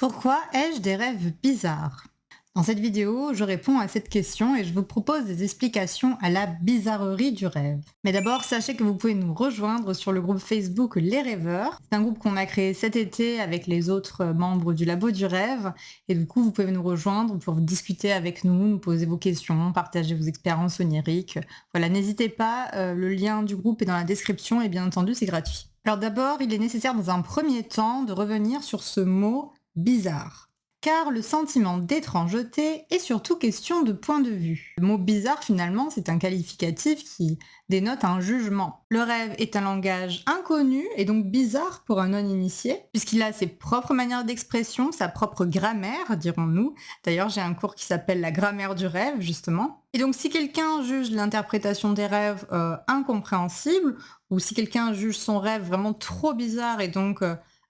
Pourquoi ai-je des rêves bizarres? Dans cette vidéo, je réponds à cette question et je vous propose des explications à la bizarrerie du rêve. Mais d'abord, sachez que vous pouvez nous rejoindre sur le groupe Facebook Les Rêveurs. C'est un groupe qu'on a créé cet été avec les autres membres du Labo du Rêve. Et du coup, vous pouvez nous rejoindre pour discuter avec nous, nous poser vos questions, partager vos expériences oniriques. Voilà, n'hésitez pas, le lien du groupe est dans la description et bien entendu, c'est gratuit. Alors d'abord, il est nécessaire dans un premier temps de revenir sur ce mot bizarre. Car le sentiment d'étrangeté est surtout question de point de vue. Le mot bizarre finalement c'est un qualificatif qui dénote un jugement. Le rêve est un langage inconnu et donc bizarre pour un non-initié puisqu'il a ses propres manières d'expression, sa propre grammaire dirons-nous. D'ailleurs j'ai un cours qui s'appelle la grammaire du rêve justement. Et donc si quelqu'un juge l'interprétation des rêves incompréhensible ou si quelqu'un juge son rêve vraiment trop bizarre et donc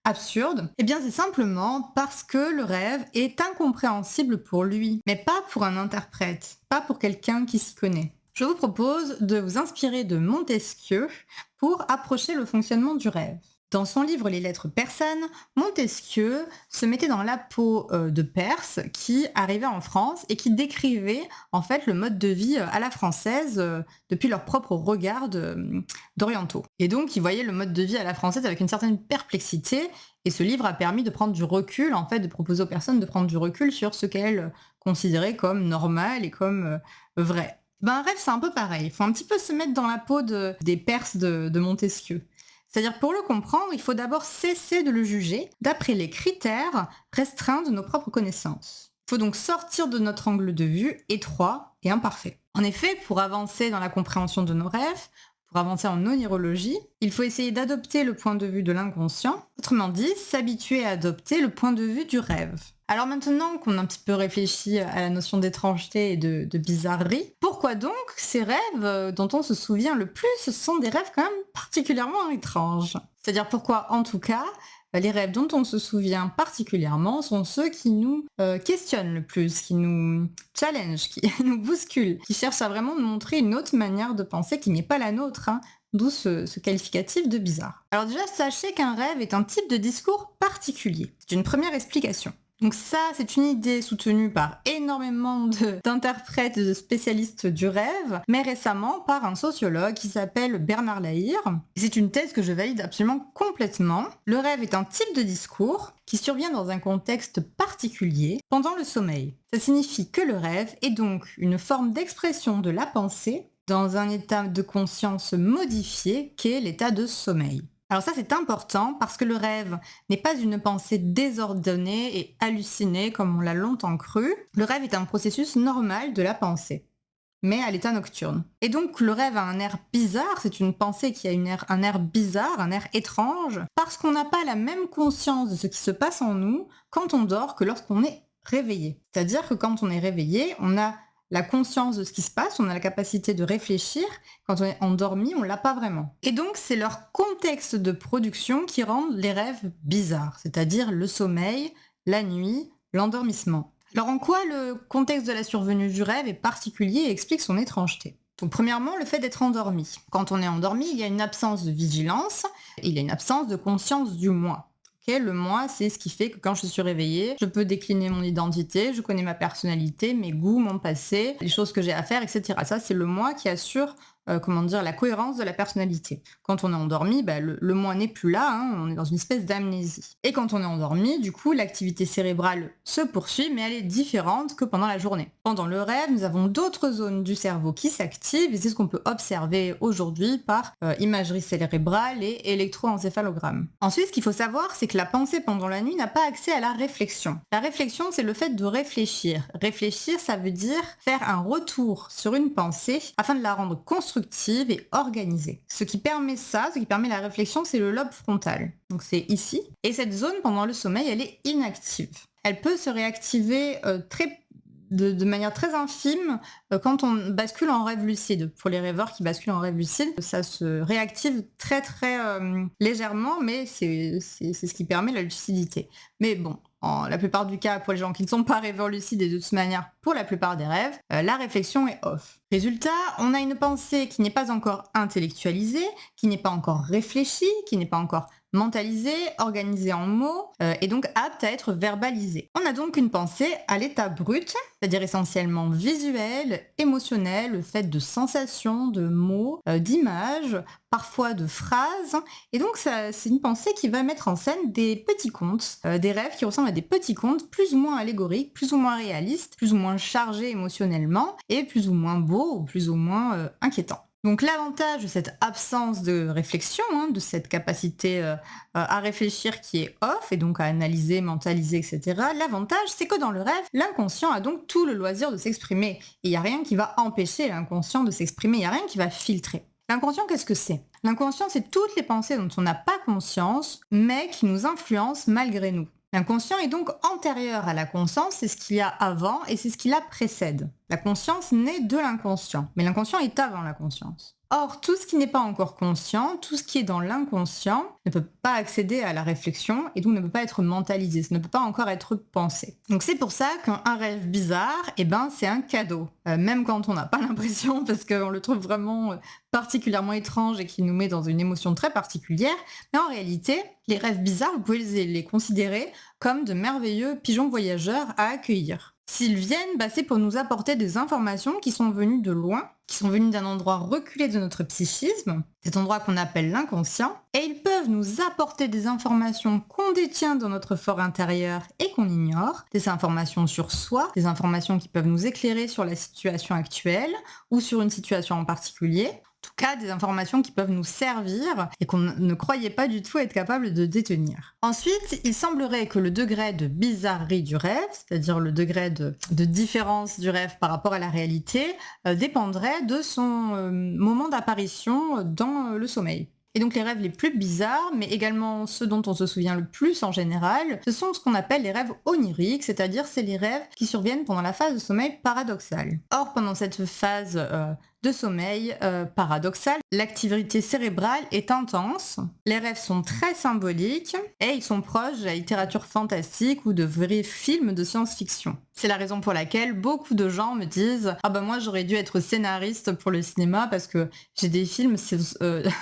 absurde, eh bien c'est simplement parce que le rêve est incompréhensible pour lui, mais pas pour un interprète, pas pour quelqu'un qui s'y connaît. Je vous propose de vous inspirer de Montesquieu pour approcher le fonctionnement du rêve. Dans son livre Les Lettres persanes, Montesquieu se mettait dans la peau de Perses qui arrivaient en France et qui décrivaient en fait le mode de vie à la française depuis leur propre regard d'orientaux. Et donc ils voyaient le mode de vie à la française avec une certaine perplexité et ce livre a permis de prendre du recul, en fait de proposer aux personnes de prendre du recul sur ce qu'elles considéraient comme normal et comme vrai. Un rêve c'est un peu pareil, il faut un petit peu se mettre dans la peau des Perses de Montesquieu. C'est-à-dire pour le comprendre, il faut d'abord cesser de le juger d'après les critères restreints de nos propres connaissances. Il faut donc sortir de notre angle de vue étroit et imparfait. En effet, pour avancer dans la compréhension de nos rêves, pour avancer en onirologie, il faut essayer d'adopter le point de vue de l'inconscient, autrement dit, s'habituer à adopter le point de vue du rêve. Alors maintenant qu'on a un petit peu réfléchi à la notion d'étrangeté et de bizarrerie, pourquoi donc ces rêves dont on se souvient le plus sont des rêves quand même particulièrement étranges? C'est-à-dire pourquoi en tout cas les rêves dont on se souvient particulièrement sont ceux qui nous questionnent le plus, qui nous challenge, qui nous bousculent, qui cherchent à vraiment nous montrer une autre manière de penser qui n'est pas la nôtre, d'où ce qualificatif de bizarre. Alors déjà, sachez qu'un rêve est un type de discours particulier. C'est une première explication. Donc ça, c'est une idée soutenue par énormément d'interprètes et de spécialistes du rêve, mais récemment par un sociologue qui s'appelle Bernard Lahire. C'est une thèse que je valide absolument complètement. Le rêve est un type de discours qui survient dans un contexte particulier pendant le sommeil. Ça signifie que le rêve est donc une forme d'expression de la pensée dans un état de conscience modifié qu'est l'état de sommeil. Alors ça c'est important parce que le rêve n'est pas une pensée désordonnée et hallucinée comme on l'a longtemps cru. Le rêve est un processus normal de la pensée, mais à l'état nocturne. Et donc le rêve a un air bizarre, c'est une pensée qui a un air bizarre, un air étrange, parce qu'on n'a pas la même conscience de ce qui se passe en nous quand on dort que lorsqu'on est réveillé. C'est-à-dire que quand on est réveillé, on a la conscience de ce qui se passe, on a la capacité de réfléchir. Quand on est endormi, on l'a pas vraiment. Et donc, c'est leur contexte de production qui rend les rêves bizarres, c'est-à-dire le sommeil, la nuit, l'endormissement. Alors, en quoi le contexte de la survenue du rêve est particulier et explique son étrangeté? Donc, premièrement, le fait d'être endormi. Quand on est endormi, il y a une absence de vigilance, et il y a une absence de conscience du moi. Le moi, c'est ce qui fait que quand je suis réveillée, je peux décliner mon identité, je connais ma personnalité, mes goûts, mon passé, les choses que j'ai à faire, etc. Ça, c'est le moi qui assure la cohérence de la personnalité. Quand on est endormi, le moi n'est plus là, on est dans une espèce d'amnésie. Et quand on est endormi, du coup, l'activité cérébrale se poursuit, mais elle est différente que pendant la journée. Pendant le rêve, nous avons d'autres zones du cerveau qui s'activent, et c'est ce qu'on peut observer aujourd'hui par imagerie cérébrale et électroencéphalogramme. Ensuite, ce qu'il faut savoir, c'est que la pensée pendant la nuit n'a pas accès à la réflexion. La réflexion, c'est le fait de réfléchir. Réfléchir, ça veut dire faire un retour sur une pensée afin de la rendre constructive et organisée. Ce qui permet la réflexion, c'est le lobe frontal. Donc c'est ici. Et cette zone, pendant le sommeil, elle est inactive. Elle peut se réactiver de manière très infime quand on bascule en rêve lucide. Pour les rêveurs qui basculent en rêve lucide, ça se réactive très très légèrement, mais c'est ce qui permet la lucidité. Mais bon, la plupart du cas, pour les gens qui ne sont pas rêveurs lucides et de toute manière, pour la plupart des rêves, la réflexion est off. Résultat, on a une pensée qui n'est pas encore intellectualisée, qui n'est pas encore réfléchie, qui n'est pas encore mentalisée, organisée en mots et donc apte à être verbalisée. On a donc une pensée à l'état brut, c'est-à-dire essentiellement visuelle, émotionnelle, faite de sensations, de mots, d'images, parfois de phrases. Et donc c'est une pensée qui va mettre en scène des petits contes, des rêves qui ressemblent à des petits contes plus ou moins allégoriques, plus ou moins réalistes, plus ou moins chargés émotionnellement et plus ou moins beaux ou plus ou moins inquiétants. Donc l'avantage de cette absence de réflexion, de cette capacité à réfléchir qui est off et donc à analyser, mentaliser, etc. L'avantage, c'est que dans le rêve, l'inconscient a donc tout le loisir de s'exprimer. Et il n'y a rien qui va empêcher l'inconscient de s'exprimer, il n'y a rien qui va filtrer. L'inconscient, qu'est-ce que c'est? L'inconscient, c'est toutes les pensées dont on n'a pas conscience, mais qui nous influencent malgré nous. L'inconscient est donc antérieur à la conscience, c'est ce qu'il y a avant et c'est ce qui la précède. La conscience naît de l'inconscient, mais l'inconscient est avant la conscience. Or, tout ce qui n'est pas encore conscient, tout ce qui est dans l'inconscient, ne peut pas accéder à la réflexion et donc ne peut pas être mentalisé, ça ne peut pas encore être pensé. Donc c'est pour ça qu'un rêve bizarre, c'est un cadeau. Même quand on n'a pas l'impression, parce qu'on le trouve vraiment particulièrement étrange et qui nous met dans une émotion très particulière, mais en réalité, les rêves bizarres, vous pouvez les considérer comme de merveilleux pigeons voyageurs à accueillir. S'ils viennent, c'est pour nous apporter des informations qui sont venues de loin, qui sont venues d'un endroit reculé de notre psychisme, cet endroit qu'on appelle l'inconscient, et ils peuvent nous apporter des informations qu'on détient dans notre fort intérieur et qu'on ignore, des informations sur soi, des informations qui peuvent nous éclairer sur la situation actuelle ou sur une situation en particulier. En tout cas, des informations qui peuvent nous servir et qu'on ne croyait pas du tout être capable de détenir. Ensuite, il semblerait que le degré de bizarrerie du rêve, c'est-à-dire le degré de différence du rêve par rapport à la réalité, dépendrait de son moment d'apparition dans le sommeil. Et donc les rêves les plus bizarres, mais également ceux dont on se souvient le plus en général, ce sont ce qu'on appelle les rêves oniriques, c'est-à-dire c'est les rêves qui surviennent pendant la phase de sommeil paradoxal. Or, pendant cette phase de sommeil paradoxal, l'activité cérébrale est intense, les rêves sont très symboliques et ils sont proches de la littérature fantastique ou de vrais films de science-fiction. C'est la raison pour laquelle beaucoup de gens me disent « Ah moi j'aurais dû être scénariste pour le cinéma parce que j'ai des films,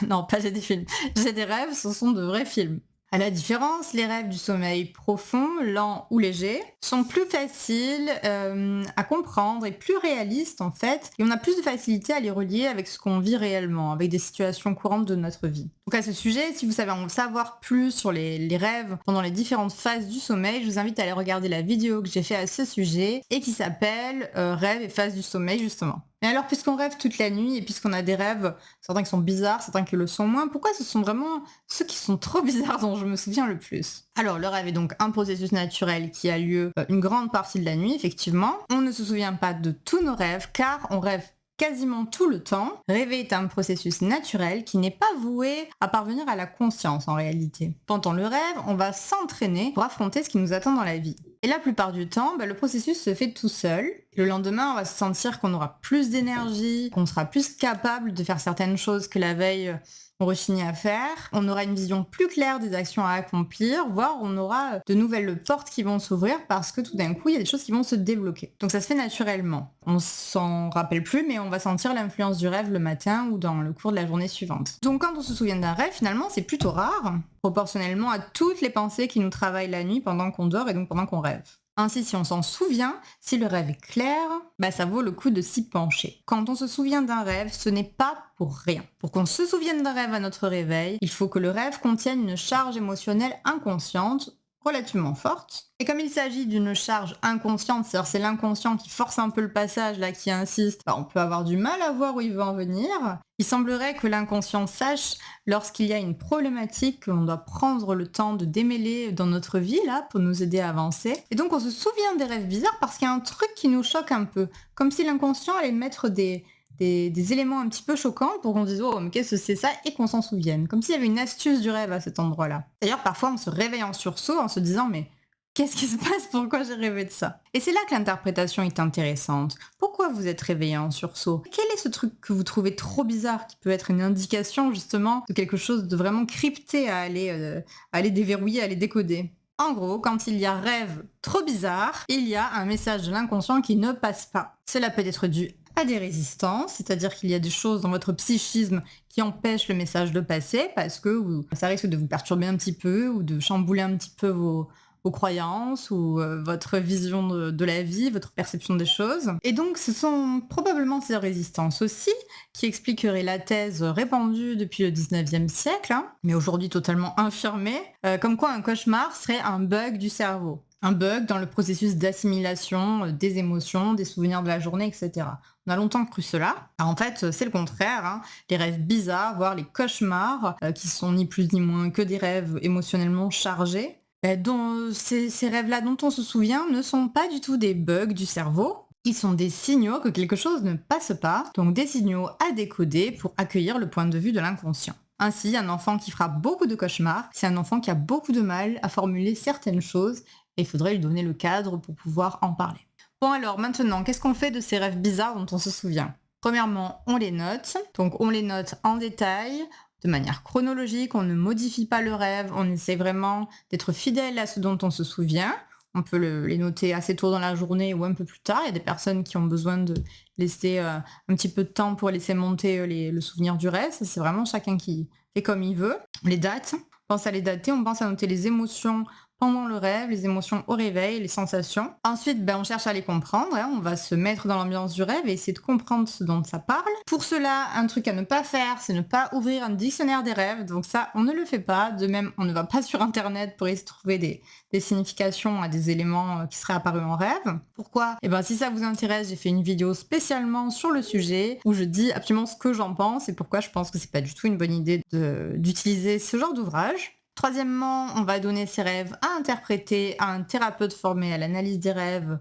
non pas j'ai des films, j'ai des rêves, ce sont de vrais films ». À la différence, les rêves du sommeil profond, lent ou léger sont plus faciles à comprendre et plus réalistes en fait, et on a plus de facilité à les relier avec ce qu'on vit réellement, avec des situations courantes de notre vie. Donc à ce sujet, si vous savez en savoir plus sur les rêves pendant les différentes phases du sommeil, je vous invite à aller regarder la vidéo que j'ai fait à ce sujet et qui s'appelle Rêves et phases du sommeil justement. Mais alors, puisqu'on rêve toute la nuit et puisqu'on a des rêves, certains qui sont bizarres, certains qui le sont moins, pourquoi ce sont vraiment ceux qui sont trop bizarres dont je me souviens le plus? Alors, le rêve est donc un processus naturel qui a lieu une grande partie de la nuit, effectivement. On ne se souvient pas de tous nos rêves car on rêve quasiment tout le temps. Rêver est un processus naturel qui n'est pas voué à parvenir à la conscience en réalité. Pendant le rêve, on va s'entraîner pour affronter ce qui nous attend dans la vie. Et la plupart du temps, le processus se fait tout seul. Le lendemain, on va se sentir qu'on aura plus d'énergie, qu'on sera plus capable de faire certaines choses que la veille on rechignait à faire. On aura une vision plus claire des actions à accomplir, voire on aura de nouvelles portes qui vont s'ouvrir parce que tout d'un coup, il y a des choses qui vont se débloquer. Donc ça se fait naturellement. On s'en rappelle plus, mais on va sentir l'influence du rêve le matin ou dans le cours de la journée suivante. Donc quand on se souvient d'un rêve, finalement, c'est plutôt rare, proportionnellement à toutes les pensées qui nous travaillent la nuit pendant qu'on dort et donc pendant qu'on rêve. Ainsi, si on s'en souvient, si le rêve est clair, ça vaut le coup de s'y pencher. Quand on se souvient d'un rêve, ce n'est pas pour rien. Pour qu'on se souvienne d'un rêve à notre réveil, il faut que le rêve contienne une charge émotionnelle inconsciente relativement forte. Et comme il s'agit d'une charge inconsciente, c'est-à-dire c'est l'inconscient qui force un peu le passage, là, qui insiste, on peut avoir du mal à voir où il veut en venir. Il semblerait que l'inconscient sache lorsqu'il y a une problématique que l'on doit prendre le temps de démêler dans notre vie, là, pour nous aider à avancer. Et donc on se souvient des rêves bizarres parce qu'il y a un truc qui nous choque un peu. Comme si l'inconscient allait mettre des éléments un petit peu choquants pour qu'on dise « Oh, mais qu'est-ce que c'est ça ?» et qu'on s'en souvienne. Comme s'il y avait une astuce du rêve à cet endroit-là. D'ailleurs, parfois, on se réveille en sursaut en se disant « Mais qu'est-ce qui se passe? Pourquoi j'ai rêvé de ça ?» Et c'est là que l'interprétation est intéressante. Pourquoi vous êtes réveillé en sursaut? Quel est ce truc que vous trouvez trop bizarre qui peut être une indication, justement, de quelque chose de vraiment crypté à aller déverrouiller, à aller décoder? En gros, quand il y a rêve trop bizarre, il y a un message de l'inconscient qui ne passe pas. Cela peut être dû à des résistances, c'est-à-dire qu'il y a des choses dans votre psychisme qui empêchent le message de passer parce que ça risque de vous perturber un petit peu ou de chambouler un petit peu vos croyances ou votre vision de la vie, votre perception des choses. Et donc ce sont probablement ces résistances aussi qui expliqueraient la thèse répandue depuis le 19e siècle, hein, mais aujourd'hui totalement infirmée, comme quoi un cauchemar serait un bug du cerveau. Un bug dans le processus d'assimilation des émotions, des souvenirs de la journée, etc. On a longtemps cru cela. Alors en fait, c'est le contraire, hein. Les rêves bizarres, voire les cauchemars, qui sont ni plus ni moins que des rêves émotionnellement chargés, dont ces rêves-là dont on se souvient ne sont pas du tout des bugs du cerveau. Ils sont des signaux que quelque chose ne passe pas, donc des signaux à décoder pour accueillir le point de vue de l'inconscient. Ainsi, un enfant qui fera beaucoup de cauchemars, c'est un enfant qui a beaucoup de mal à formuler certaines choses et il faudrait lui donner le cadre pour pouvoir en parler. Bon alors maintenant, qu'est-ce qu'on fait de ces rêves bizarres dont on se souvient? Premièrement, on les note. Donc on les note en détail, de manière chronologique, on ne modifie pas le rêve, on essaie vraiment d'être fidèle à ce dont on se souvient. On peut les noter assez tôt dans la journée ou un peu plus tard. Il y a des personnes qui ont besoin de laisser un petit peu de temps pour laisser monter le souvenir du rêve. Ça, c'est vraiment chacun qui fait comme il veut. Les dates, on pense à les dater, on pense à noter les émotions pendant le rêve, les émotions au réveil, les sensations. Ensuite, on cherche à les comprendre, hein, on va se mettre dans l'ambiance du rêve et essayer de comprendre ce dont ça parle. Pour cela, un truc à ne pas faire, c'est ne pas ouvrir un dictionnaire des rêves, donc ça, on ne le fait pas. De même, on ne va pas sur Internet pour essayer de trouver des significations à des éléments qui seraient apparus en rêve. Pourquoi? Si ça vous intéresse, j'ai fait une vidéo spécialement sur le sujet où je dis absolument ce que j'en pense et pourquoi je pense que c'est pas du tout une bonne idée d'utiliser ce genre d'ouvrage. Troisièmement, on va donner ses rêves à interpréter à un thérapeute formé à l'analyse des rêves,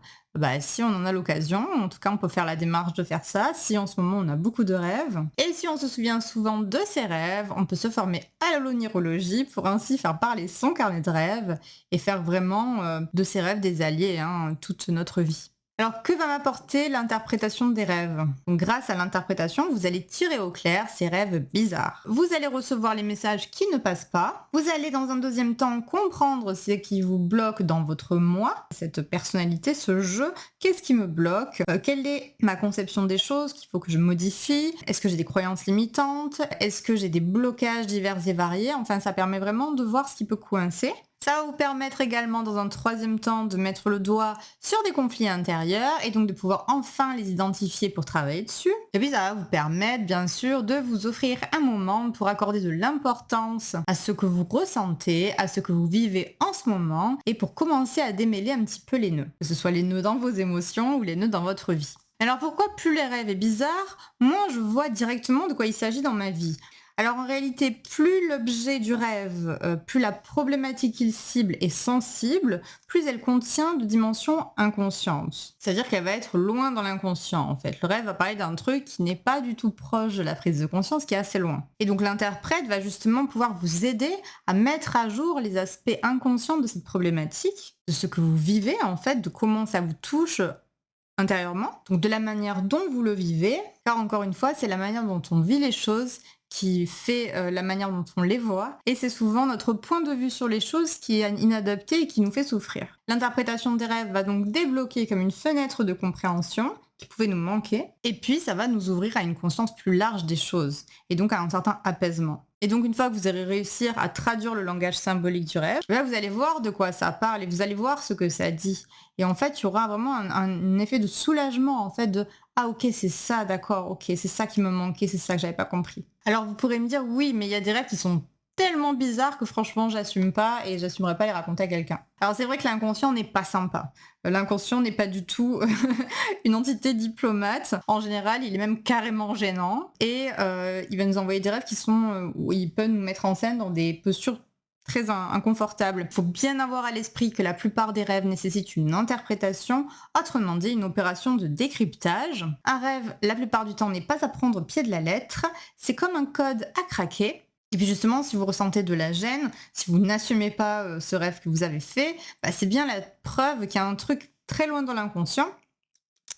si on en a l'occasion. En tout cas, on peut faire la démarche de faire ça si en ce moment on a beaucoup de rêves. Et si on se souvient souvent de ses rêves, on peut se former à l'onirologie pour ainsi faire parler son carnet de rêves et faire vraiment de ses rêves des alliés, hein, toute notre vie. Alors, que va m'apporter l'interprétation des rêves? Donc, grâce à l'interprétation, vous allez tirer au clair ces rêves bizarres. Vous allez recevoir les messages qui ne passent pas. Vous allez, dans un deuxième temps, comprendre ce qui vous bloque dans votre moi, cette personnalité, ce jeu. Qu'est-ce qui me bloque? Quelle est ma conception des choses qu'il faut que je modifie? Est-ce que j'ai des croyances limitantes? Est-ce que j'ai des blocages divers et variés? Enfin, ça permet vraiment de voir ce qui peut coincer. Ça va vous permettre également dans un troisième temps de mettre le doigt sur des conflits intérieurs et donc de pouvoir enfin les identifier pour travailler dessus. Et puis ça va vous permettre bien sûr de vous offrir un moment pour accorder de l'importance à ce que vous ressentez, à ce que vous vivez en ce moment et pour commencer à démêler un petit peu les nœuds. Que ce soit les nœuds dans vos émotions ou les nœuds dans votre vie. Alors pourquoi plus les rêves est bizarre, moins je vois directement de quoi il s'agit dans ma vie. Alors en réalité, plus l'objet du rêve, plus la problématique qu'il cible est sensible, plus elle contient de dimensions inconscientes. C'est-à-dire qu'elle va être loin dans l'inconscient en fait. Le rêve va parler d'un truc qui n'est pas du tout proche de la prise de conscience, qui est assez loin. Et donc l'interprète va justement pouvoir vous aider à mettre à jour les aspects inconscients de cette problématique, de ce que vous vivez en fait, de comment ça vous touche intérieurement, donc de la manière dont vous le vivez, car encore une fois, c'est la manière dont on vit les choses qui fait la manière dont on les voit, et c'est souvent notre point de vue sur les choses qui est inadapté et qui nous fait souffrir. L'interprétation des rêves va donc débloquer comme une fenêtre de compréhension qui pouvait nous manquer, et puis ça va nous ouvrir à une conscience plus large des choses, et donc à un certain apaisement. Et donc une fois que vous allez réussir à traduire le langage symbolique du rêve, là vous allez voir de quoi ça parle, et vous allez voir ce que ça dit. Et en fait, il y aura vraiment un effet de soulagement, en fait, de « Ah ok, c'est ça, d'accord, ok, c'est ça qui me manquait, c'est ça que j'avais pas compris. » Alors vous pourrez me dire « Oui, mais il y a des rêves qui sont tellement bizarres que franchement, j'assume pas et j'assumerai pas les raconter à quelqu'un. » Alors c'est vrai que l'inconscient n'est pas sympa. L'inconscient n'est pas du tout une entité diplomate. En général, il est même carrément gênant. Et il va nous envoyer des rêves qui sont où il peut nous mettre en scène dans des postures très inconfortable. Il faut bien avoir à l'esprit que la plupart des rêves nécessitent une interprétation, autrement dit une opération de décryptage. Un rêve, la plupart du temps, n'est pas à prendre au pied de la lettre, c'est comme un code à craquer. Et puis justement, si vous ressentez de la gêne, si vous n'assumez pas ce rêve que vous avez fait, c'est bien la preuve qu'il y a un truc très loin dans l'inconscient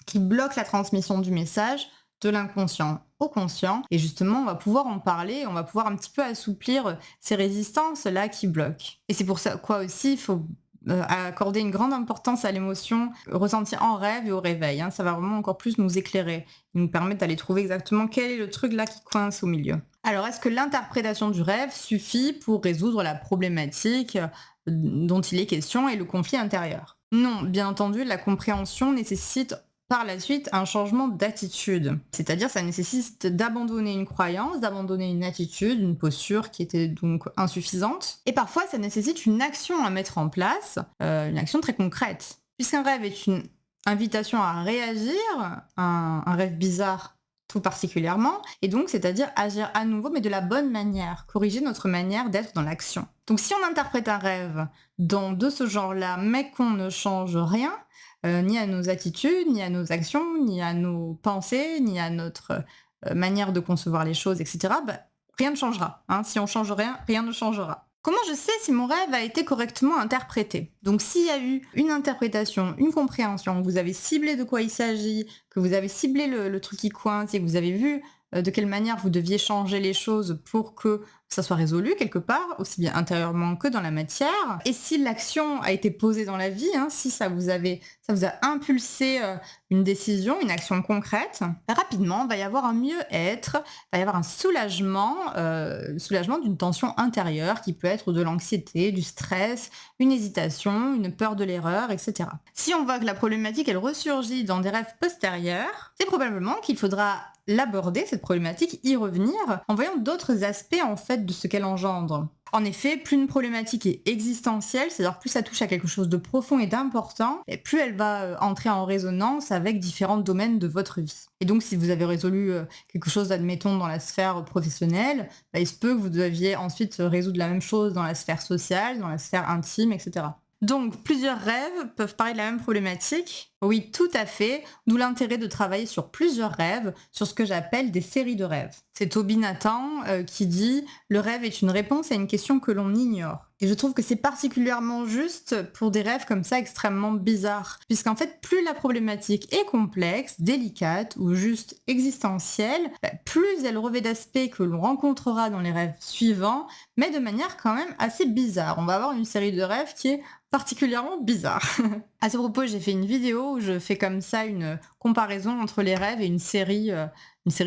qui bloque la transmission du message de l'inconscient au conscient. Et justement, on va pouvoir en parler, on va pouvoir un petit peu assouplir ces résistances-là qui bloquent. Et c'est pour ça quoi aussi, il faut accorder une grande importance à l'émotion ressentie en rêve et au réveil, hein. Ça va vraiment encore plus nous éclairer, nous permettre d'aller trouver exactement quel est le truc là qui coince au milieu. Alors, est-ce que l'interprétation du rêve suffit pour résoudre la problématique dont il est question et le conflit intérieur? Non, bien entendu, la compréhension nécessite par la suite un changement d'attitude. C'est-à-dire, ça nécessite d'abandonner une croyance, d'abandonner une attitude, une posture qui était donc insuffisante. Et parfois, ça nécessite une action à mettre en place, une action très concrète. Puisqu'un rêve est une invitation à réagir, un rêve bizarre tout particulièrement, et donc c'est-à-dire agir à nouveau mais de la bonne manière, corriger notre manière d'être dans l'action. Donc si on interprète un rêve de ce genre-là mais qu'on ne change rien, ni à nos attitudes, ni à nos actions, ni à nos pensées, ni à notre manière de concevoir les choses, etc., rien ne changera, hein. Si on change rien, rien ne changera. Comment je sais si mon rêve a été correctement interprété? Donc s'il y a eu une interprétation, une compréhension, vous avez ciblé de quoi il s'agit, que vous avez ciblé le truc qui coince et que vous avez vu de quelle manière vous deviez changer les choses pour que ça soit résolu quelque part, aussi bien intérieurement que dans la matière. Et si l'action a été posée dans la vie, hein, si ça vous a impulsé une décision, une action concrète, rapidement, il va y avoir un mieux-être, il va y avoir un soulagement d'une tension intérieure qui peut être de l'anxiété, du stress, une hésitation, une peur de l'erreur, etc. Si on voit que la problématique, elle ressurgit dans des rêves postérieurs, c'est probablement qu'il faudra l'aborder, cette problématique, y revenir, en voyant d'autres aspects en fait de ce qu'elle engendre. En effet, plus une problématique est existentielle, c'est-à-dire plus ça touche à quelque chose de profond et d'important, et plus elle va entrer en résonance avec différents domaines de votre vie. Et donc si vous avez résolu quelque chose, admettons, dans la sphère professionnelle, il se peut que vous deviez ensuite résoudre la même chose dans la sphère sociale, dans la sphère intime, etc. Donc, plusieurs rêves peuvent parler de la même problématique. Oui, tout à fait, d'où l'intérêt de travailler sur plusieurs rêves, sur ce que j'appelle des séries de rêves. C'est Toby Nathan qui dit « Le rêve est une réponse à une question que l'on ignore ». Et je trouve que c'est particulièrement juste pour des rêves comme ça extrêmement bizarres, puisqu'en fait, plus la problématique est complexe, délicate ou juste existentielle, plus elle revêt d'aspects que l'on rencontrera dans les rêves suivants, mais de manière quand même assez bizarre. On va avoir une série de rêves qui est particulièrement bizarre. À ce propos, j'ai fait une vidéo où je fais comme ça une comparaison entre les rêves et une série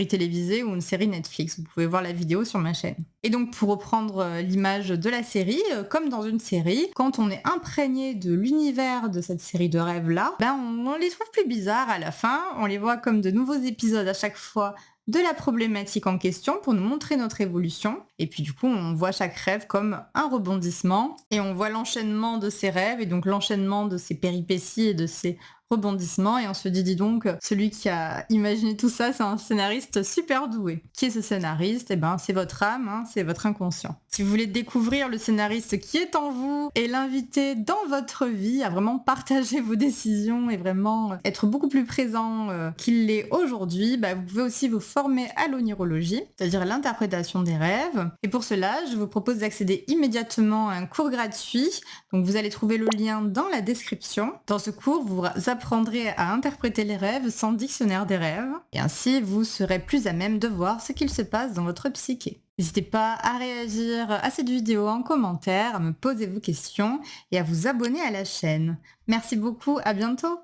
télévisée ou une série Netflix. Vous pouvez voir la vidéo sur ma chaîne. Et donc pour reprendre l'image de la série, comme dans une série, quand on est imprégné de l'univers de cette série de rêves-là, on les trouve plus bizarres à la fin, on les voit comme de nouveaux épisodes à chaque fois de la problématique en question pour nous montrer notre évolution. Et puis du coup, on voit chaque rêve comme un rebondissement et on voit l'enchaînement de ces rêves et donc l'enchaînement de ces péripéties et de ces rebondissements et on se dit, dis donc, celui qui a imaginé tout ça, c'est un scénariste super doué. Qui est ce scénariste? C'est votre âme, hein, c'est votre inconscient. Si vous voulez découvrir le scénariste qui est en vous et l'inviter dans votre vie à vraiment partager vos décisions et vraiment être beaucoup plus présent qu'il l'est aujourd'hui, vous pouvez aussi vous former à l'onirologie, c'est-à-dire l'interprétation des rêves. Et pour cela, je vous propose d'accéder immédiatement à un cours gratuit. Donc vous allez trouver le lien dans la description. Dans ce cours, vous apprendrez à interpréter les rêves sans dictionnaire des rêves. Et ainsi, vous serez plus à même de voir ce qu'il se passe dans votre psyché. N'hésitez pas à réagir à cette vidéo en commentaire, à me poser vos questions et à vous abonner à la chaîne. Merci beaucoup, à bientôt!